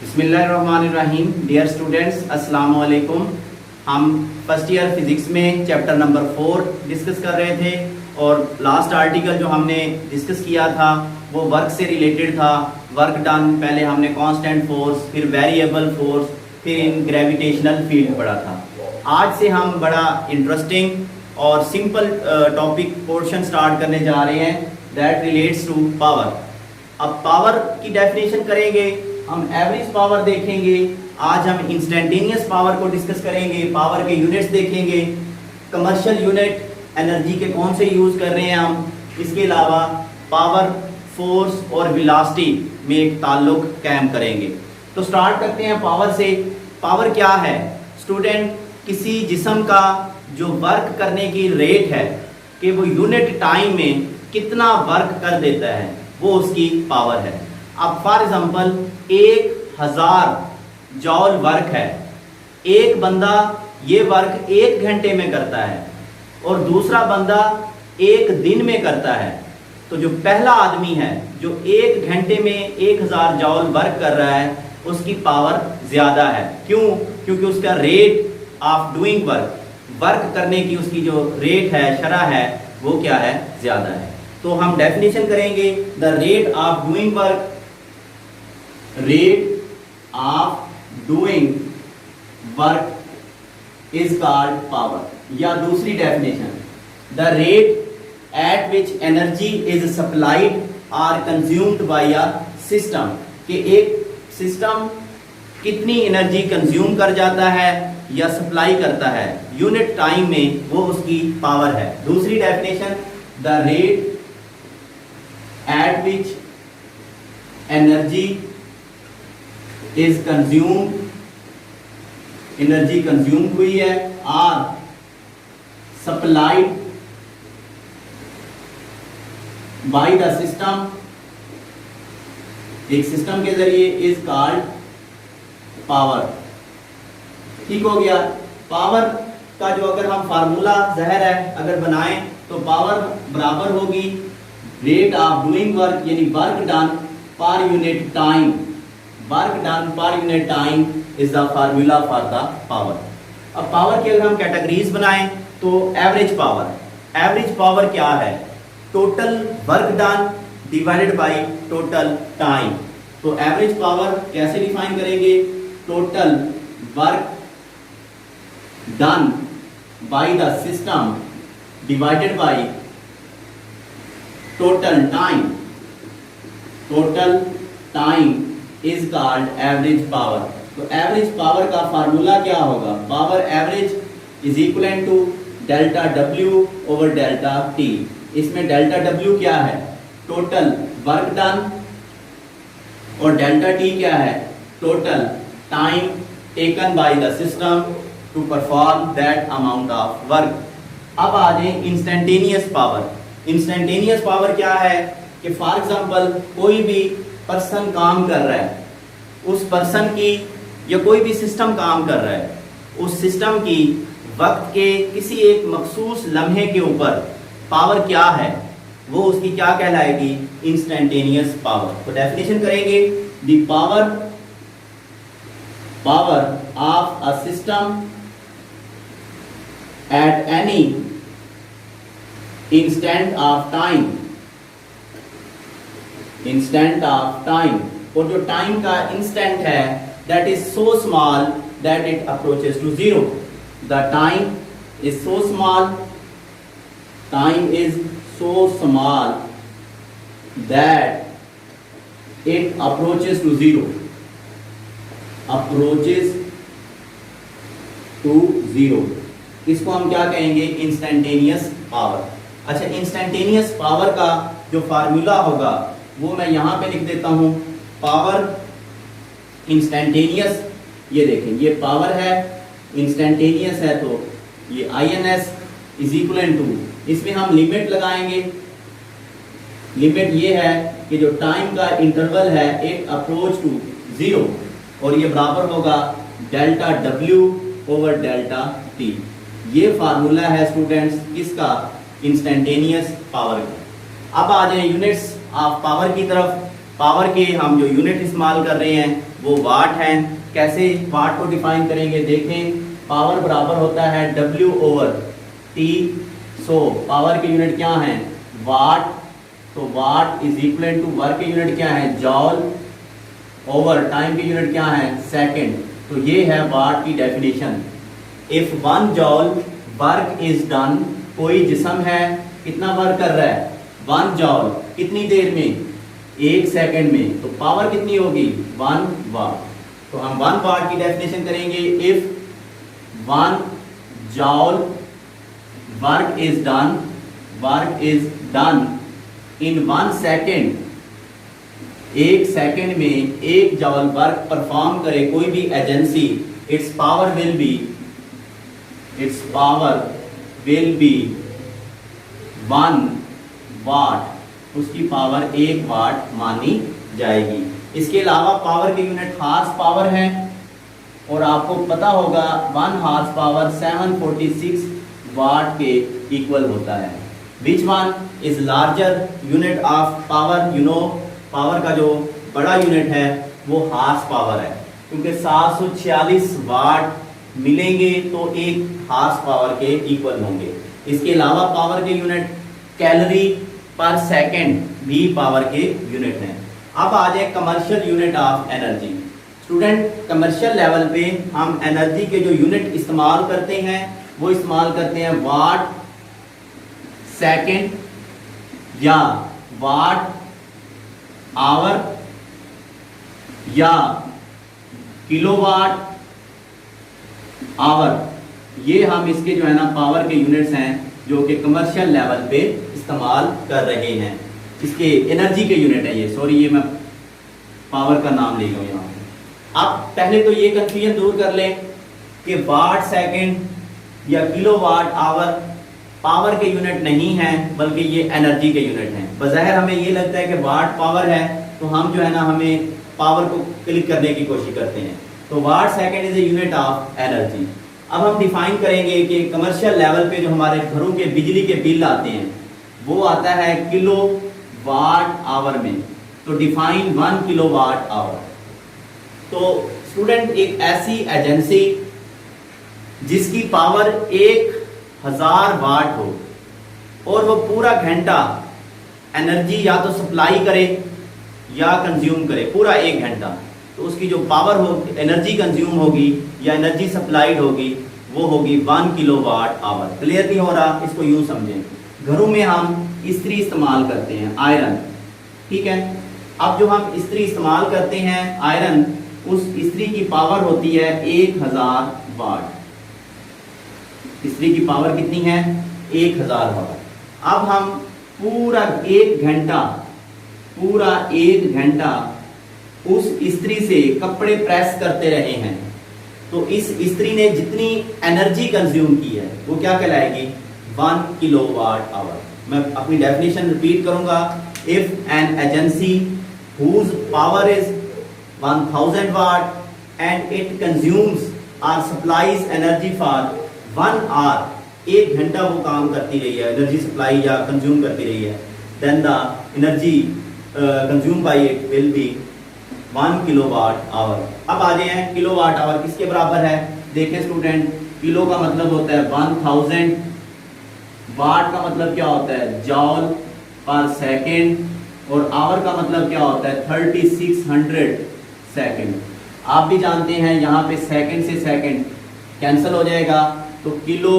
बिस्मिल्लाहिर्रहमानिर्रहीम। Dear students, अस्सलाम वालेकुम। हम फर्स्ट ईयर फिजिक्स में चैप्टर नंबर 4 डिस्कस कर रहे थे और लास्ट आर्टिकल जो हमने डिस्कस किया था वो वर्क से रिलेटेड था। वर्क डन, पहले हमने कांस्टेंट फोर्स, फिर वेरिएबल फोर्स, फिर इन ग्रेविटेशनल फील्ड पढ़ा था। आज से हम बड़ा इंटरेस्टिंग और सिंपल टॉपिक पोर्शन स्टार्ट करने जा रहे हैं दैट रिलेट्स टू पावर। अब पावर की डेफिनेशन करेंगे, हम एवरेज पावर देखेंगे, आज हम इंस्टेंटेनियस पावर को डिस्कस करेंगे, पावर के यूनिट्स देखेंगे, कमर्शियल यूनिट एनर्जी के कौन से यूज़ कर रहे हैं हम, इसके अलावा पावर, फोर्स और वेलोसिटी में एक ताल्लुक कायम करेंगे। तो स्टार्ट करते हैं पावर से। पावर क्या है स्टूडेंट? किसी जिस्म का जो वर्क करने की रेट है कि वो यूनिट टाइम में कितना वर्क कर देता है, वो उसकी पावर है। अब फॉर एग्जांपल 1000 जॉल वर्क है, एक बंदा ये वर्क 1 घंटे में करता है और दूसरा बंदा 1 दिन में करता है। तो जो पहला आदमी है जो 1 घंटे में 1000 जॉल वर्क कर रहा है, उसकी पावर ज़्यादा है। क्यों? क्योंकि उसका rate of doing work, work करने की उसकी जो रेट है, शरह है, वो क्या है? ज़्यादा है। तो हम डेफिनेशन करेंगे, the rate of doing work, rate of doing work is called power. या दूसरी definition, the rate at which energy is supplied और कंज्यूम्ड बाय अ सिस्टम, कि एक सिस्टम कितनी एनर्जी कंज्यूम कर जाता है या सप्लाई करता है यूनिट टाइम में, वो उसकी पावर है। दूसरी definition, the rate at which energy is consumed, energy consume हुई है और सप्लाइड बाय द सिस्टम, एक सिस्टम के जरिए, इज कॉल्ड पावर। ठीक हो गया। पावर का जो अगर हम फार्मूला ज़ाहिर है अगर बनाएं तो पावर बराबर होगी रेट ऑफ डूइंग वर्क, यानी वर्क डन पर यूनिट टाइम। वर्क डन पर unit time is the formula for the power. अब पावर की अगर हम कैटेगरीज बनाएं तो एवरेज पावर, एवरेज पावर क्या है? Total work done divided by total time. तो एवरेज पावर कैसे डिफाइन करेंगे? Total work done by the system divided by total time, total time is called average power. तो average power का formula क्या होगा? Power average is equal to delta डब्ल्यू over delta t. इसमें delta डब्ल्यू क्या है? टोटल वर्क डन, और डेल्टा टी क्या है? Total time taken by the system to perform that amount of work. अब आ जाए इंस्टेंटेनियस पावर। इंस्टेंटेनियस पावर क्या है कि फॉर एग्जांपल कोई भी पर्सन काम कर रहा है, उस पर्सन की या कोई भी सिस्टम काम कर रहा है, उस सिस्टम की वक्त के किसी एक मखसूस लम्हे के ऊपर पावर क्या है, वो उसकी क्या कहलाएगी? Instantaneous power. तो डेफिनेशन करेंगे, the power of a system at any instant of time, instant of time, और जो टाइम का इंस्टेंट है that is so small that it approaches to zero. The time is so small, time is so small that it approaches to zero, approaches to zero। इसको हम क्या कहेंगे? Instantaneous power. अच्छा, instantaneous power का जो formula होगा वो मैं यहां पे लिख देता हूं। पावर इंस्टेंटेनियस, ये देखें, ये पावर है, इंस्टेंटेनियस है, तो ये INS इज इक्वल टू, इसमें हम लिमिट लगाएंगे। लिमिट ये है कि जो टाइम का इंटरवल है इट अप्रोच टू जीरो, और ये बराबर होगा डेल्टा डब्ल्यू ओवर डेल्टा टी। ये फार्मूला है स्टूडेंट्स किसका? इंस्टेंटेनियस पावर का। अब आ जाए यूनिट्स ऑफ पावर की तरफ। पावर के हम जो यूनिट इस्तेमाल कर रहे हैं वो वाट हैं। कैसे वाट को डिफाइन करेंगे देखें। पावर बराबर होता है W/T। सो पावर के यूनिट क्या हैं, वाट। तो watt is equal to work के यूनिट क्या है, जॉल, ओवर टाइम के यूनिट क्या है, सेकंड। तो ये है वाट की definition. If 1 joule work is done, कोई जिस्म है कितना वर्क कर रहा है, 1 जॉल, कितनी देर में, 1 सेकंड में। तो पावर कितनी होगी, 1 वाट। तो हम 1 वाट की डेफिनेशन करेंगे। If 1 joule work is done in 1 second, 1 second में 1 जॉल वर्क परफॉर्म करे कोई भी agency, it's power will be 1 वाट, उसकी पावर 1 वाट मानी जाएगी। इसके अलावा पावर के यूनिट हार्स पावर है और आपको पता होगा 1 हार्स पावर 746 वाट के इक्वल होता है। Which one is larger unit of power, you know power का जो बड़ा यूनिट है वो हार्स पावर है, क्योंकि 746 वाट मिलेंगे तो 1 हार्स पावर के इक्वल होंगे। इसके अलावा पावर के यूनिट कैलोरी पर सेकंड भी पावर के यूनिट हैं। अब आ जाए commercial unit of energy. Student, commercial level पे हम एनर्जी के जो यूनिट इस्तेमाल करते हैं वो इस्तेमाल करते हैं वाट सेकंड या वाट आवर या किलोवाट आवर। ये हम इसके जो है ना पावर के यूनिट्स हैं जो कि कमर्शियल लेवल पे इस्तेमाल कर रहे हैं। इसके एनर्जी के यूनिट है ये, सॉरी ये मैं पावर का नाम ले गया यहाँ पे। अब पहले तो ये कंफ्यूजन दूर कर लें कि वाट सेकंड या किलोवाट आवर पावर के यूनिट नहीं हैं, बल्कि ये एनर्जी के यूनिट हैं। बज़ाहिर हमें ये लगता है कि वाट पावर है तो हम जो है ना हमें पावर को क्लिक करने की कोशिश करते हैं। तो watt second is a unit of energy. अब हम डिफाइन करेंगे कि कमर्शियल लेवल पे जो हमारे घरों के बिजली के बिल आते हैं वो आता है किलो वाट आवर में। तो डिफाइन 1 किलोवाट आवर। तो स्टूडेंट, एक ऐसी एजेंसी जिसकी पावर 1000 वाट हो और वो पूरा घंटा एनर्जी या तो सप्लाई करे या कंज्यूम करे, पूरा 1 घंटा, तो उसकी जो पावर हो, एनर्जी कंज्यूम होगी या एनर्जी सप्लाइड होगी वो होगी 1 किलोवाट आवर। क्लियर नहीं हो रहा, इसको यूं समझें। घरों में हम इस्त्री इस्तेमाल करते हैं, आयरन, ठीक है। अब जो हम इस्त्री इस्तेमाल करते हैं आयरन, उस इस्त्री की पावर होती है 1000 वाट। इस्त्री की पावर कितनी है, 1000 वाट। अब हम पूरा 1 घंटा उस इस्त्री से कपड़े प्रेस करते रहे हैं, तो इस इस्त्री ने जितनी एनर्जी कंज्यूम की है वो क्या कहलाएगी, 1 किलोवाट आवर। मैं अपनी डेफिनेशन रिपीट करूंगा। If an agency whose power is 1000 watt and it consumes और सप्लाईज एनर्जी फॉर 1 आवर, 1 घंटा वो काम करती रही है, एनर्जी सप्लाई या कंज्यूम करती रही है, then the energy consume by it will be 1 kilowatt hour. अब आ जाए हैं किलोवाट आवर किसके बराबर है। देखिए स्टूडेंट, किलो का मतलब होता है 1000, वाट का मतलब क्या होता है, जॉल पर सेकेंड, और आवर का मतलब क्या होता है, 3600 सेकेंड। आप भी जानते हैं यहाँ पे सेकेंड से सेकेंड कैंसिल हो जाएगा, तो किलो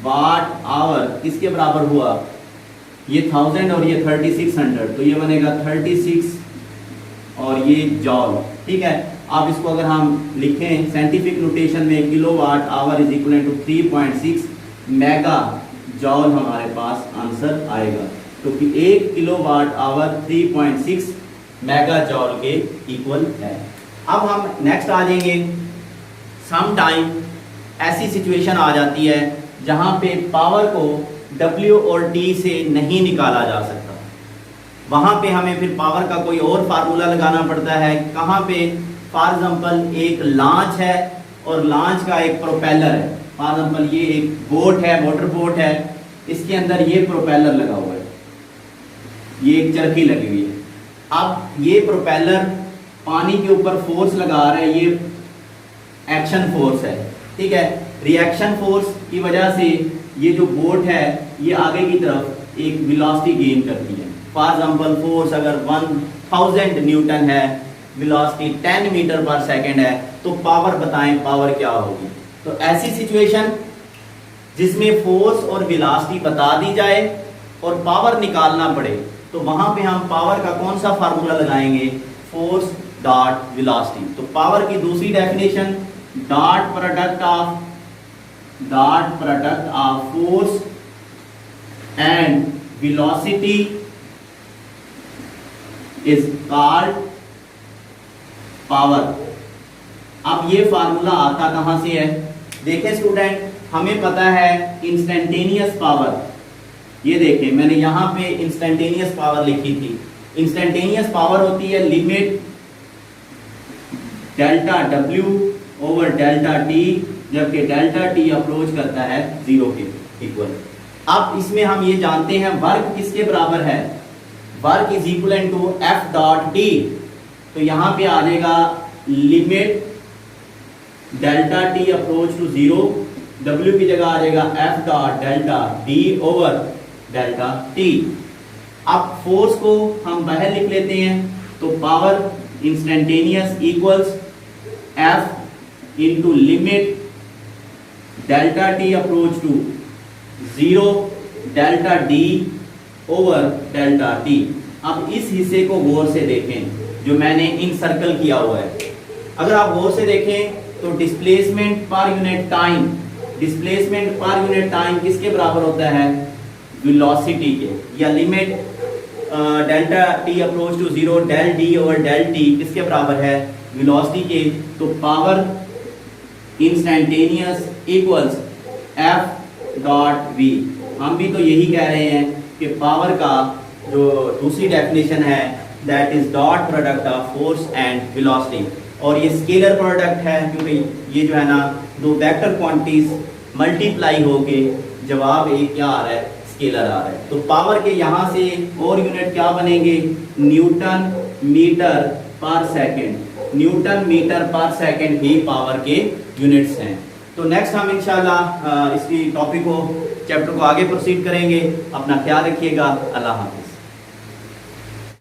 वाट आवर किसके बराबर हुआ, ये 1000 और ये 3600, तो ये बनेगा 36 और ये जॉल, ठीक है। अब इसको अगर हम लिखें साइंटिफिक नोटेशन में, kilowatt hour is equal to 3.6 mega joule, हमारे पास आंसर आएगा। तो कि 1 किलोवाट आवर 3.6 मेगा जॉल के इक्वल है। अब हम नेक्स्ट आ जाएंगे। सम टाइम ऐसी सिचुएशन आ जाती है जहां पे पावर को W और T से नहीं निकाला जा सकता, वहां पे हमें फिर पावर का कोई और फार्मूला लगाना पड़ता है। कहाँ पे, फॉर एग्जांपल एक लॉन्च है और लॉन्च का एक प्रोपेलर है। फॉर एग्जांपल ये एक बोट है, मोटर बोट है, इसके अंदर ये प्रोपेलर लगा हुआ है, ये एक चरखी लगी हुई है। अब ये प्रोपेलर पानी के ऊपर फोर्स लगा रहा है, ये एक्शन फोर्स है, ठीक है। रिएक्शन फोर्स की वजह से ये जो बोट है ये आगे की तरफ एक वेलोसिटी गेन करती है। फॉर एग्जांपल फोर्स अगर 1000 न्यूटन है, वेलोसिटी 10 मीटर पर सेकंड है, तो पावर बताएं, पावर क्या होगी। तो ऐसी सिचुएशन जिसमें फोर्स और वेलोसिटी बता दी जाए और पावर निकालना पड़े, तो वहां पे हम पावर का कौन सा फार्मूला लगाएंगे, फोर्स डॉट वेलोसिटी। तो पावर की दूसरी definition dot product of force and velocity is called power. अब ये फार्मूला आता कहां से है, देखें स्टूडेंट, हमें पता है इंस्टेंटेनियस पावर, ये देखें मैंने यहां पे इंस्टेंटेनियस पावर लिखी थी। इंस्टेंटेनियस पावर होती है limit delta W over delta T, जबकि डेल्टा T अप्रोच करता है 0 के इक्वल। अब इसमें हम ये जानते हैं वर्क किसके बराबर है, work is equal to F dot T। तो यहां पे आ जाएगा limit delta T approach to 0, W की जगह आ जाएगा F dot delta D over delta T। अब फोर्स को हम बाहर लिख लेते हैं, तो power instantaneous equals F into limit delta T approach to 0 delta D over delta T। अब इस हिस्से को गौर से देखें जो मैंने इन सर्कल किया हुआ है। अगर आप गौर से देखें तो displacement per unit time, displacement per unit time किसके बराबर होता है, वेलोसिटी के, या limit delta T approach to 0 del D over del T किसके बराबर है, वेलोसिटी के। तो power instantaneous equals F dot V। हम भी तो यही कह रहे हैं कि पावर का जो दूसरी डेफिनेशन है that is dot product of force and velocity, और ये स्केलर प्रोडक्ट है क्योंकि ये जो है ना दो वेक्टर क्वांटिटीज मल्टीप्लाई होके जवाब एक क्या आ रहा है, स्केलर आ रहा है। तो पावर के यहाँ से और यूनिट क्या बनेंगे, न्यूटन मीटर पर सेकंड। न्यूटन मीटर पर सेकंड ही पावर के यूनिट्स हैं। तो नेक्स्ट हम इंशाल्लाह इसी टॉपिक को, चैप्टर को आगे प्रोसीड करेंगे। अपना ख्याल रखिएगा। अल्लाह हाफ़िज़।